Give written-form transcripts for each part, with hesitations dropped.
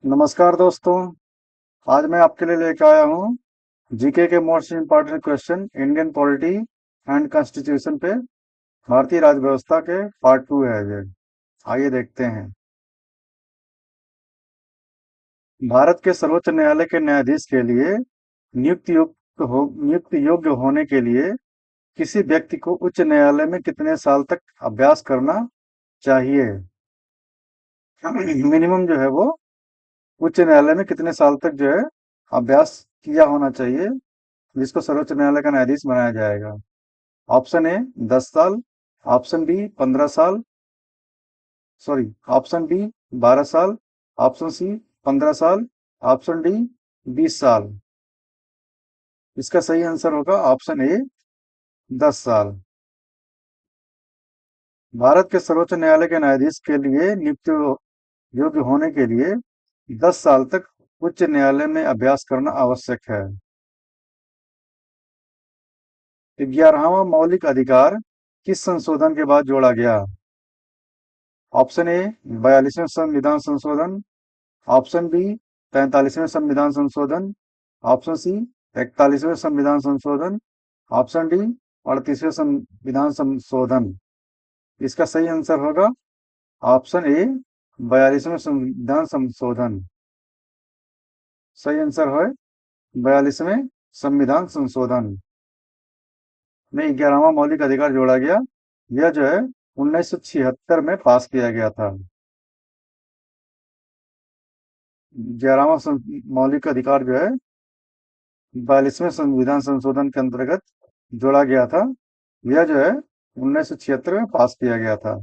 नमस्कार दोस्तों। आज मैं आपके लिए लेकर आया हूँ जीके के most important question Indian polity and constitution पे। भारतीय राज्य व्यवस्था के पार्ट 2 है ये। आइए देखते हैं। भारत के सर्वोच्च न्यायालय के न्यायाधीश के लिए नियुक्त योग्य होने के लिए किसी व्यक्ति को उच्च न्यायालय में कितने साल तक अभ्यास करना चाहिए? मिनिमम जो है वो उच्च न्यायालय में कितने साल तक जो है अभ्यास किया होना चाहिए, जिसको सर्वोच्च न्यायालय का न्यायाधीश बनाया जाएगा। ऑप्शन ए 10 साल, ऑप्शन बी 15 साल, सॉरी, ऑप्शन बी 12 साल, ऑप्शन सी 15 साल, ऑप्शन डी 20 साल। इसका सही आंसर होगा ऑप्शन ए 10 साल। भारत के सर्वोच्च न्यायालय के न्यायाधीश के लिए नियुक्त योग्य होने के लिए 10 साल तक उच्च न्यायालय में अभ्यास करना आवश्यक है। 11वां मौलिक अधिकार किस संशोधन के बाद जोड़ा गया? ऑप्शन ए 42वें संविधान संशोधन, ऑप्शन बी 45वें संविधान संशोधन, ऑप्शन सी 41वें संविधान संशोधन, ऑप्शन डी 38वें संविधान संशोधन। इसका सही आंसर होगा ऑप्शन ए 42वें संविधान संशोधन। सही आंसर है 42वें संविधान संशोधन में 11वां मौलिक अधिकार जोड़ा गया। यह जो है 1976 में पास किया गया था। 11वां मौलिक अधिकार जो है 42वें संविधान संशोधन के अंतर्गत जोड़ा गया था। यह जो है 1976 में पास किया गया था।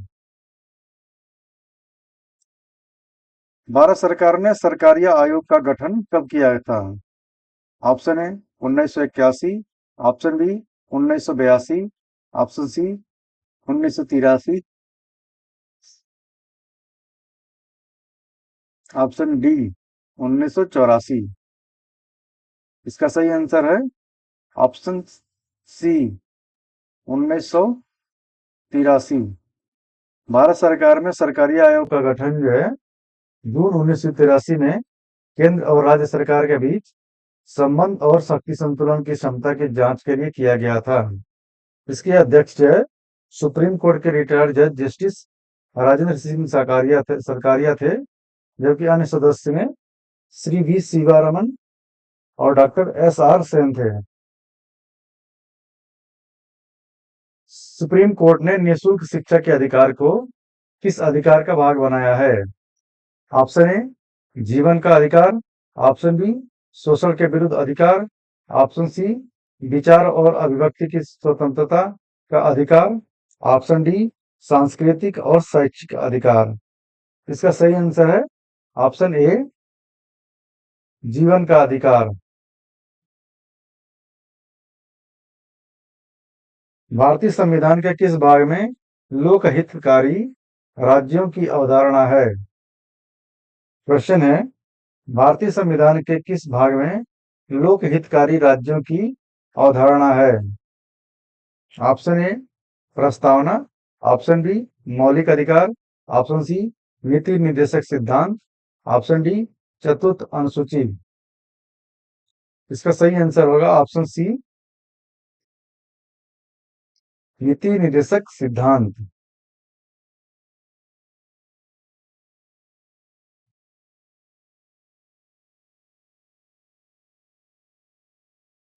भारत सरकार ने सरकारिया आयोग का गठन कब किया था? Option A 1981, option B 1982, option C 1983, option D 1984। इसका सही आंसर है ऑप्शन सी 1983। भारत सरकार में सरकारी आयोग का गठन जो है जून 1983 में केंद्र और राज्य सरकार के बीच संबंध और शक्ति संतुलन की क्षमता की जांच के लिए किया गया था। इसके अध्यक्ष जो है सुप्रीम कोर्ट के रिटायर्ड जज जस्टिस राजेंद्र सिंह सरकारिया थे, जबकि अन्य सदस्य में श्री वी शिवारमन और डॉक्टर एस आर सेन थे। सुप्रीम कोर्ट ने निःशुल्क शिक्षा के अधिकार को किस अधिकार का भाग बनाया है? ऑप्शन ए जीवन का अधिकार, ऑप्शन बी शोषण के विरुद्ध अधिकार, ऑप्शन सी विचार और अभिव्यक्ति की स्वतंत्रता का अधिकार, ऑप्शन डी सांस्कृतिक और शैक्षिक अधिकार। इसका सही आंसर है ऑप्शन ए जीवन का अधिकार। भारतीय संविधान के किस भाग में लोकहितकारी राज्यों की अवधारणा है? क्वेश्चन है, भारतीय संविधान के किस भाग में लोकहितकारी राज्यों की अवधारणा है? ऑप्शन ए प्रस्तावना, ऑप्शन बी मौलिक अधिकार, ऑप्शन सी नीति निर्देशक सिद्धांत, ऑप्शन डी चतुर्थ अनुसूची। इसका सही आंसर होगा ऑप्शन सी नीति निर्देशक सिद्धांत।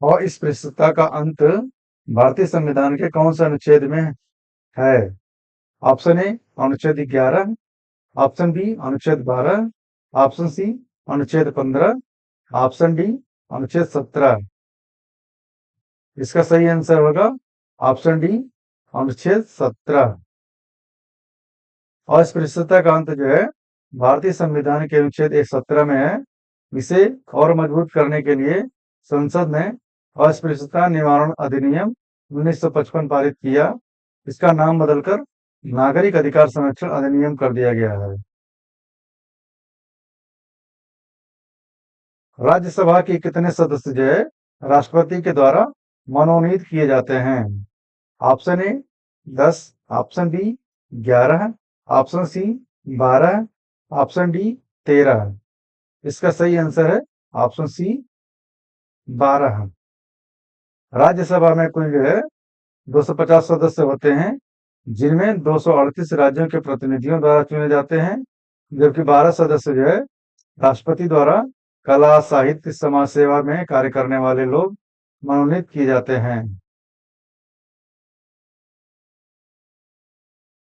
और इस प्रस्तुतता का अंत भारतीय संविधान के कौन से अनुच्छेद में है? ऑप्शन ए अनुच्छेद 11, ऑप्शन बी अनुच्छेद 12, ऑप्शन सी अनुच्छेद 15, ऑप्शन डी अनुच्छेद 17। इसका सही आंसर होगा ऑप्शन डी अनुच्छेद 17। अस्पृश्यता का अंत जो है भारतीय संविधान के अनुच्छेद 117 में है। इसे और मजबूत करने के लिए संसद ने अस्पृश्यता निवारण अधिनियम 1955 पारित किया। इसका नाम बदलकर नागरिक अधिकार संरक्षण अधिनियम कर दिया गया है। राज्यसभा के कितने सदस्य जो है राष्ट्रपति के द्वारा मनोनीत किए जाते हैं? Option A 10, option B 11, option C 12, option D 13। इसका सही आंसर है ऑप्शन सी 12। राज्यसभा में कुल जो है 250 सदस्य होते हैं, जिनमें 238 राज्यों के प्रतिनिधियों द्वारा चुने जाते हैं, जबकि 12 सदस्य जो है राष्ट्रपति द्वारा कला, साहित्य, समाज सेवा में कार्य करने वाले लोग मनोनीत किए जाते हैं।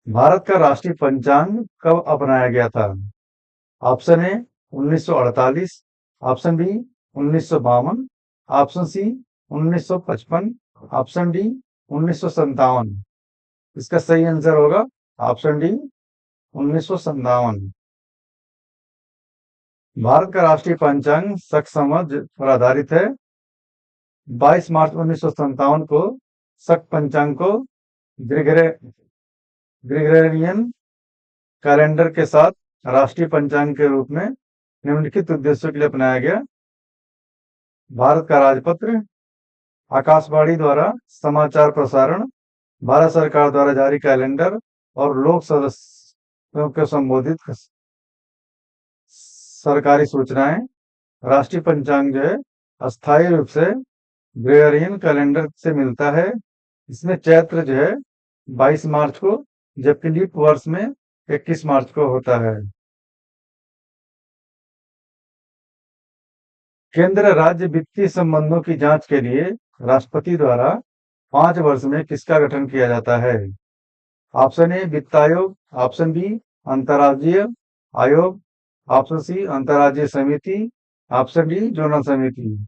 भारत का राष्ट्रीय पंचांग कब अपनाया गया था? Option A 1948, option B 1952, option C 1955, option D 1957। इसका सही आंसर होगा ऑप्शन डी 1957। भारत का राष्ट्रीय पंचांग शक संवत पर आधारित है। 22 मार्च 1957 को शक पंचांग को ग्रेगोरियन कैलेंडर के साथ राष्ट्रीय पंचांग के रूप में निम्नलिखित उद्देश्यों के लिए अपनाया गया। भारत का राजपत्र, आकाशवाणी द्वारा समाचार प्रसारण, भारत सरकार द्वारा जारी कैलेंडर और लोक सदस्यों को संबोधित सरकारी सूचनाएं। राष्ट्रीय पंचांग जो है अस्थायी रूप से ग्रेगोरियन कैलेंडर से मिलता है। इसमें चैत्र जो है 22 मार्च को, जबकि लीप वर्ष में 21 मार्च को होता है। केंद्र राज्य वित्तीय संबंधों की जांच के लिए राष्ट्रपति द्वारा 5 वर्ष में किसका गठन किया जाता है? ऑप्शन ए वित्त आयोग, ऑप्शन बी अंतर्राज्यीय आयोग, ऑप्शन सी अंतर्राज्यीय समिति, ऑप्शन डी जोनल समिति।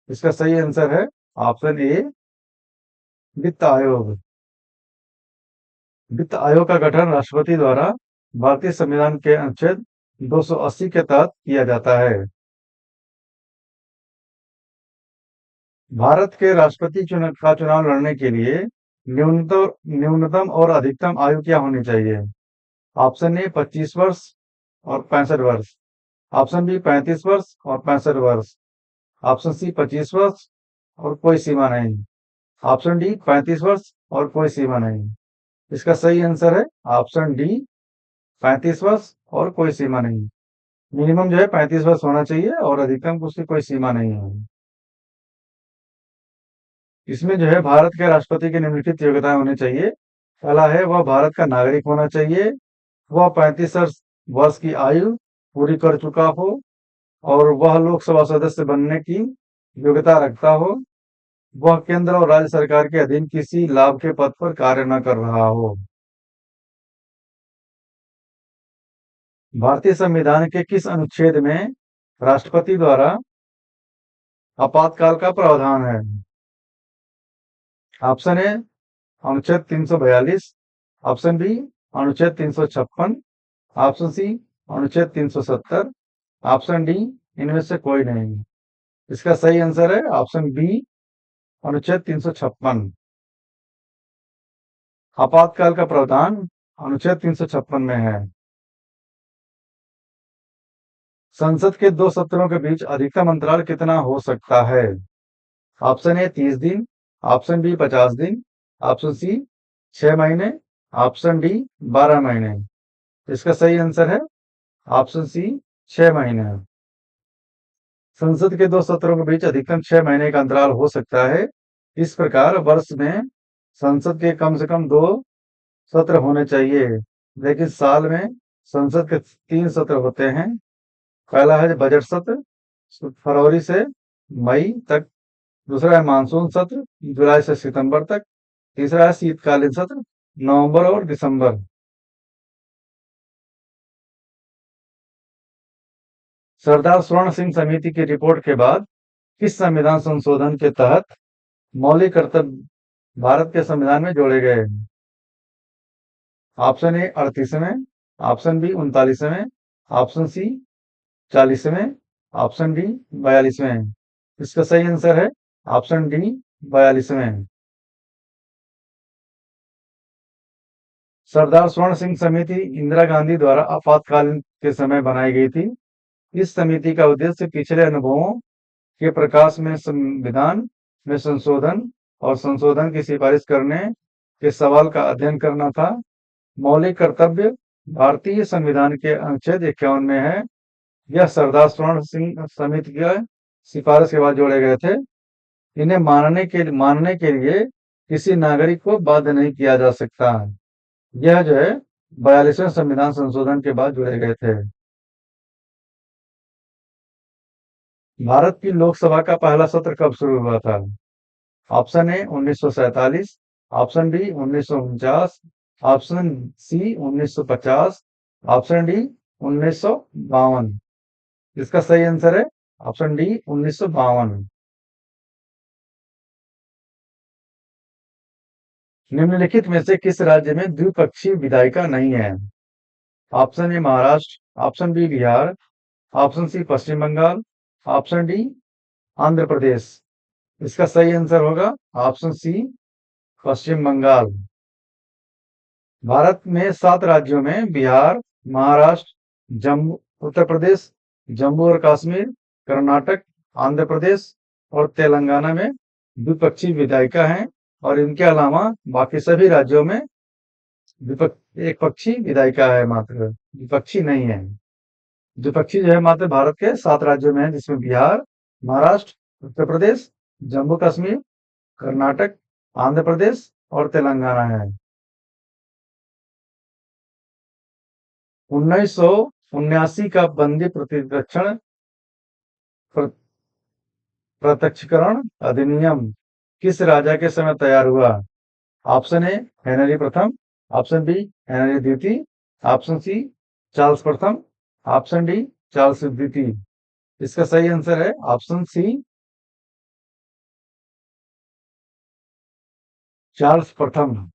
इसका सही आंसर है ऑप्शन ए वित्त आयोग। वित्त आयोग का गठन राष्ट्रपति द्वारा भारतीय संविधान के अनुच्छेद 280 के तहत किया जाता है। भारत के राष्ट्रपति का चुनाव लड़ने के लिए न्यूनतम और अधिकतम आयु क्या होनी चाहिए? ऑप्शन ए 25 वर्ष और 65 वर्ष, ऑप्शन बी 35 वर्ष और 65 वर्ष, ऑप्शन सी 25 वर्ष और कोई सीमा नहीं, ऑप्शन डी 35 वर्ष और कोई सीमा नहीं। इसका सही आंसर है ऑप्शन डी 35 वर्ष और कोई सीमा नहीं। मिनिमम जो है 35 वर्ष होना चाहिए और अधिकतम उसकी कोई सीमा नहीं है। इसमें जो है भारत के राष्ट्रपति की निम्नलिखित योग्यताएं होनी चाहिए। पहला है वह भारत का नागरिक होना चाहिए, वह 35 वर्ष की आयु पूरी कर चुका हो और वह लोकसभा सदस्य बनने की योग्यता रखता हो, वह केंद्र और राज्य सरकार के अधीन किसी लाभ के पद पर कार्य न कर रहा हो। भारतीय संविधान के किस अनुच्छेद में राष्ट्रपति द्वारा आपातकाल का प्रावधान है? ऑप्शन ए अनुच्छेद 342, ऑप्शन बी अनुच्छेद 356, ऑप्शन सी अनुच्छेद 370, ऑप्शन डी इनमें से कोई नहीं। इसका सही आंसर है ऑप्शन बी अनुच्छेद 356। आपातकाल का प्रावधान अनुच्छेद 356 में है। संसद के 2 सत्रों के बीच अधिकतम अंतराल कितना हो सकता है? ऑप्शन ए 30 दिन, ऑप्शन बी 50 दिन, ऑप्शन सी 6 महीने, ऑप्शन डी 12 महीने। इसका सही आंसर है ऑप्शन सी 6 महीने। संसद के 2 सत्रों के बीच अधिकतम 6 महीने का अंतराल हो सकता है। इस प्रकार वर्ष में संसद के कम से कम 2 सत्र होने चाहिए, लेकिन साल में संसद के 3 सत्र होते हैं। पहला है बजट सत्र फरवरी से मई तक, दूसरा है मानसून सत्र जुलाई से सितंबर तक, तीसरा है शीतकालीन सत्र नवंबर और दिसंबर। सरदार स्वर्ण सिंह समिति की रिपोर्ट के बाद किस संविधान संशोधन के तहत मौलिक कर्तव्य भारत के संविधान में जोड़े गए? ऑप्शन ए 38वें, ऑप्शन बी 39वें, ऑप्शन सी 40वें, ऑप्शन डी 42वें। इसका सही आंसर है ऑप्शन डी 42वें। सरदार स्वर्ण सिंह समिति इंदिरा गांधी द्वारा आपातकालीन के समय बनाई गई थी। इस समिति का उद्देश्य पिछले अनुभवों के प्रकाश में संविधान में संशोधन और संशोधन की सिफारिश करने के सवाल का अध्ययन करना था। मौलिक कर्तव्य भारतीय संविधान के अनुच्छेद 51 में है। यह सरदार स्वर्ण सिंह समिति की सिफारिश के बाद जोड़े गए थे। इन्हें मानने के लिए किसी नागरिक को बाध्य नहीं किया जा सकता। यह जो है 42वें संविधान संशोधन के बाद जोड़े गए थे। भारत की लोकसभा का पहला सत्र कब शुरू हुआ था? Option A 1947, option B 1949, option C 1950, option D 1952। इसका सही आंसर है ऑप्शन डी 1952। निम्नलिखित में से किस राज्य में द्विपक्षीय विधायिका नहीं है? Option A Maharashtra, option B Bihar, option C Paschim Bangal, option D Andhra Pradesh. इसका सही आंसर होगा ऑप्शन सी पश्चिम बंगाल। भारत में 7 राज्यों में बिहार, महाराष्ट्र, जम्मू, उत्तर प्रदेश, जम्मू और कश्मीर, कर्नाटक, आंध्र प्रदेश और तेलंगाना में द्विपक्षीय विधायिका हैं और इनके अलावा बाकी सभी राज्यों में एक पक्षी विधायिका है, मात्र द्विपक्षी नहीं है। द्विपक्षी जो है मात्र भारत के 7 राज्यों में है, जिसमें बिहार, महाराष्ट्र, उत्तर प्रदेश, जम्मू कश्मीर, कर्नाटक, आंध्र प्रदेश और तेलंगाना है। 1979 का बंदी प्रत्यक्षीकरण अधिनियम किस राजा के समय तैयार हुआ? ऑप्शन ए हेनरी प्रथम, ऑप्शन बी हेनरी द्वितीय, ऑप्शन सी चार्ल्स प्रथम, ऑप्शन डी चार्ल्स द्वितीय। इसका सही आंसर है ऑप्शन सी चार्ल्स प्रथम।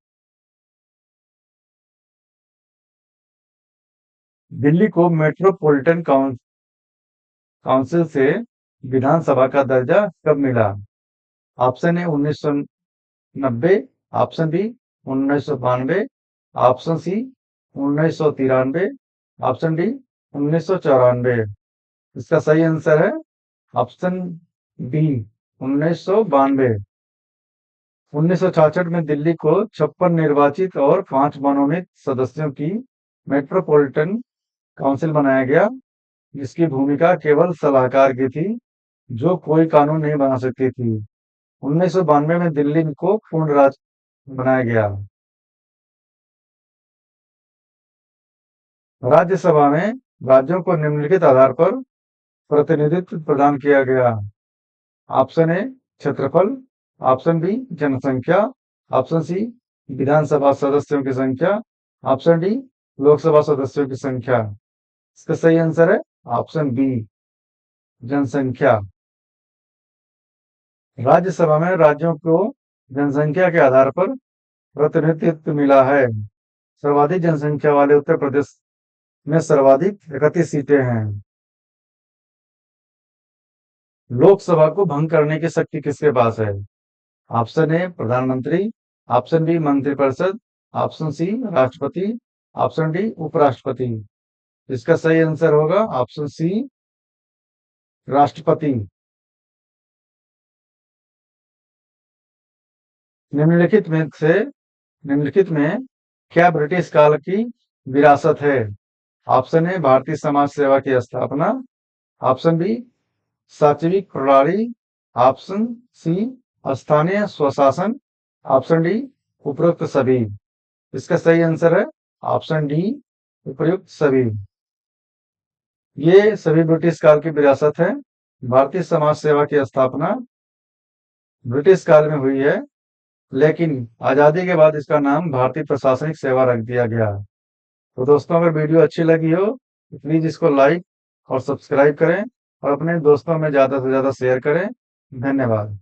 दिल्ली को मेट्रोपॉलिटन काउंसिल से विधानसभा का दर्जा कब मिला? Option A 1990, option B 1992, option C 1993, option D 1994। इसका सही आंसर है ऑप्शन बी 1992। 1966 में दिल्ली को 56 निर्वाचित और 5 मनोनीत सदस्यों की मेट्रोपॉलिटन काउंसिल बनाया गया, जिसकी भूमिका केवल सलाहकार की थी, जो कोई कानून नहीं बना सकती थी। 1992 में दिल्ली को पूर्ण राज्य बनाया गया। राज्यसभा में राज्यों को निम्नलिखित आधार पर प्रतिनिधित्व प्रदान किया गया। ऑप्शन ए क्षेत्रफल, ऑप्शन बी जनसंख्या, ऑप्शन सी विधानसभा सदस्यों की संख्या, ऑप्शन डी लोकसभा सदस्यों की संख्या। इसका सही आंसर है ऑप्शन बी जनसंख्या। राज्यसभा में राज्यों को जनसंख्या के आधार पर प्रतिनिधित्व मिला है। सर्वाधिक जनसंख्या वाले उत्तर प्रदेश में सर्वाधिक 31 सीटें हैं। लोकसभा को भंग करने की शक्ति किसके पास है? ऑप्शन ए प्रधानमंत्री, ऑप्शन बी मंत्रिपरिषद, ऑप्शन सी राष्ट्रपति, ऑप्शन डी उपराष्ट्रपति। इसका सही आंसर होगा ऑप्शन सी राष्ट्रपति। निम्नलिखित में क्या ब्रिटिश काल की विरासत है? ऑप्शन ए भारतीय समाज सेवा की स्थापना, ऑप्शन बी साचिविक प्रणाली, ऑप्शन सी स्थानीय स्वशासन, ऑप्शन डी उपरोक्त सभी। इसका सही आंसर है ऑप्शन डी उपयुक्त सभी। ये सभी ब्रिटिश काल की विरासत है। भारतीय समाज सेवा की स्थापना ब्रिटिश काल में हुई है, लेकिन आजादी के बाद इसका नाम भारतीय प्रशासनिक सेवा रख दिया गया। तो दोस्तों, अगर वीडियो अच्छी लगी हो तो प्लीज इसको लाइक और सब्सक्राइब करें और अपने दोस्तों में ज्यादा से ज्यादा शेयर करें। धन्यवाद।